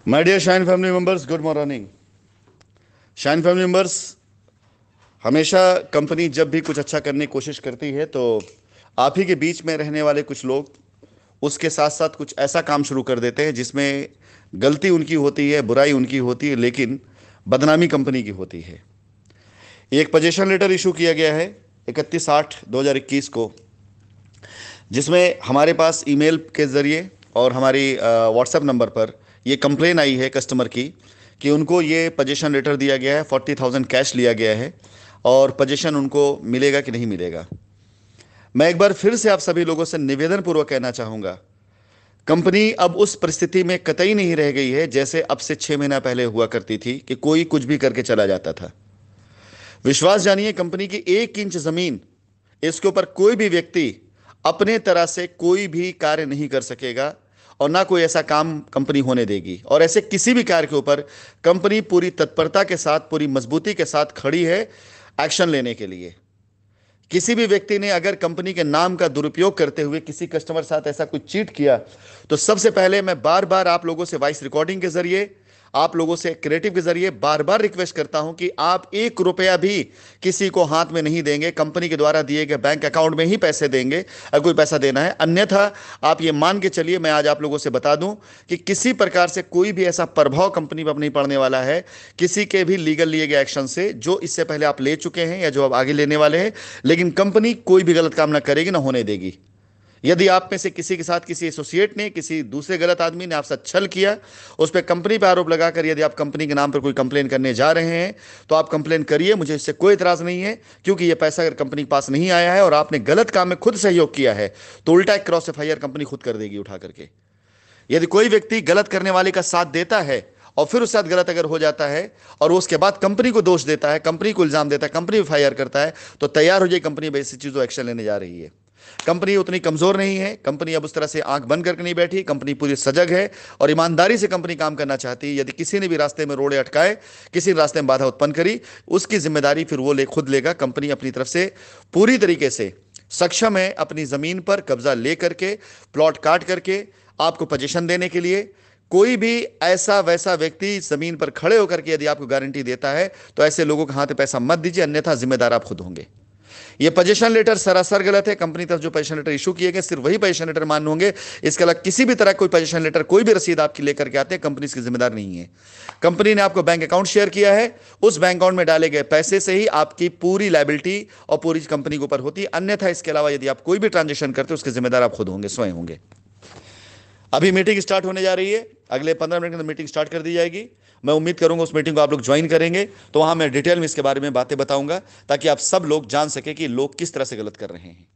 My dear Shine family members, good morning. Shine family members, हमेशा company जब भी कुछ अच्छा करने की कोशिश करती है तो आप ही के बीच में रहने वाले कुछ लोग उसके साथ साथ कुछ ऐसा काम शुरू कर देते हैं जिसमें गलती उनकी होती है, बुराई उनकी होती है, लेकिन बदनामी कंपनी की होती है। एक पोजीशन लेटर इशू किया गया है 31/8/2021 को, जिसमें हमारे पास ईमेल के ज़रिए और हमारी व्हाट्सएप नंबर पर ये कंप्लेन आई है कस्टमर की कि उनको ये पोजीशन लेटर दिया गया है, 40,000 कैश लिया गया है और पोजीशन उनको मिलेगा कि नहीं मिलेगा। मैं एक बार फिर से आप सभी लोगों से निवेदन पूर्वक कहना चाहूँगा, कंपनी अब उस परिस्थिति में कतई नहीं रह गई है जैसे अब से 6 महीना पहले हुआ करती थी कि कोई कुछ भी करके चला जाता था। विश्वास जानिए, कंपनी की 1 इंच ज़मीन, इसके ऊपर कोई भी व्यक्ति अपने तरह से कोई भी कार्य नहीं कर सकेगा और ना कोई ऐसा काम कंपनी होने देगी। और ऐसे किसी भी कार्य के ऊपर कंपनी पूरी तत्परता के साथ, पूरी मजबूती के साथ खड़ी है एक्शन लेने के लिए। किसी भी व्यक्ति ने अगर कंपनी के नाम का दुरुपयोग करते हुए किसी कस्टमर साथ ऐसा कुछ चीट किया तो सबसे पहले मैं बार बार आप लोगों से वॉइस रिकॉर्डिंग के जरिए, आप लोगों से क्रिएटिव के जरिए बार बार रिक्वेस्ट करता हूं कि आप 1 रुपया भी किसी को हाथ में नहीं देंगे। कंपनी के द्वारा दिए गए बैंक अकाउंट में ही पैसे देंगे अगर कोई पैसा देना है, अन्यथा आप ये मान के चलिए, मैं आज आप लोगों से बता दूं कि किसी प्रकार से कोई भी ऐसा प्रभाव कंपनी पर नहीं पड़ने वाला है किसी के भी लीगल लिए गए एक्शन से, जो इससे पहले आप ले चुके हैं या जो आप आगे लेने वाले हैं। लेकिन कंपनी कोई भी गलत काम ना करेगी, ना होने देगी। यदि आप में से किसी के साथ किसी एसोसिएट ने, किसी दूसरे गलत आदमी ने आपसे छल किया, उस पर कंपनी पर आरोप लगाकर यदि आप कंपनी के नाम पर कोई कंप्लेन करने जा रहे हैं तो आप कंप्लेन करिए, मुझे इससे कोई इतराज नहीं है। क्योंकि यह पैसा अगर कंपनी के पास नहीं आया है और आपने गलत काम में खुद सहयोग किया है तो उल्टा एक क्रॉस एफआईआर कंपनी खुद कर देगी उठा करके। यदि कोई व्यक्ति गलत करने वाले का साथ देता है और फिर उसके साथ गलत अगर हो जाता है और उसके बाद कंपनी को दोष देता है, कंपनी को इल्जाम देता है, कंपनी एफआईआर करता है, तो तैयार हो जाए कंपनी ऐसी चीजों एक्शन लेने जा रही है। कंपनी उतनी कमजोर नहीं है, कंपनी अब उस तरह से आंख बंद करके नहीं बैठी, कंपनी पूरी सजग है और ईमानदारी से कंपनी काम करना चाहती है। यदि किसी ने भी रास्ते में रोड़े अटकाए, किसी रास्ते में बाधा उत्पन्न करी, उसकी जिम्मेदारी फिर वो खुद लेगा। कंपनी अपनी तरफ से पूरी तरीके से सक्षम है अपनी जमीन पर कब्जा लेकर के, प्लॉट काट करके आपको पोजीशन देने के लिए। कोई भी ऐसा वैसा व्यक्ति जमीन पर खड़े होकर के यदि आपको गारंटी देता है तो ऐसे लोगों के हाथ पैसा मत दीजिए, अन्यथा जिम्मेदार आप खुद होंगे। ये पोजीशन लेटर सरासर गलत है। कंपनी तरफ जो पोजीशन लेटर इशू किए गए सिर्फ वही पोजीशन लेटर मान्य होंगे। इसके अलावा किसी भी तरह कोई पोजीशन लेटर, कोई भी रसीद आपकी लेकर के आते हैं, कंपनी इसकी जिम्मेदार नहीं है। कंपनी ने आपको बैंक अकाउंट शेयर किया है, उस बैंक अकाउंट में डाले गए पैसे से ही आपकी पूरी लायबिलिटी और पूरी कंपनी के ऊपर होती है। अन्यथा इसके अलावा यदि आप कोई भी ट्रांजेक्शन करते हो उसके जिम्मेदार आप खुद होंगे, स्वयं होंगे। अभी मीटिंग स्टार्ट होने जा रही है, अगले 15 मिनट के अंदर मीटिंग स्टार्ट कर दी जाएगी। मैं उम्मीद करूंगा उस मीटिंग को आप लोग ज्वाइन करेंगे, तो वहां मैं डिटेल में इसके बारे में बातें बताऊंगा ताकि आप सब लोग जान सके कि लोग किस तरह से गलत कर रहे हैं।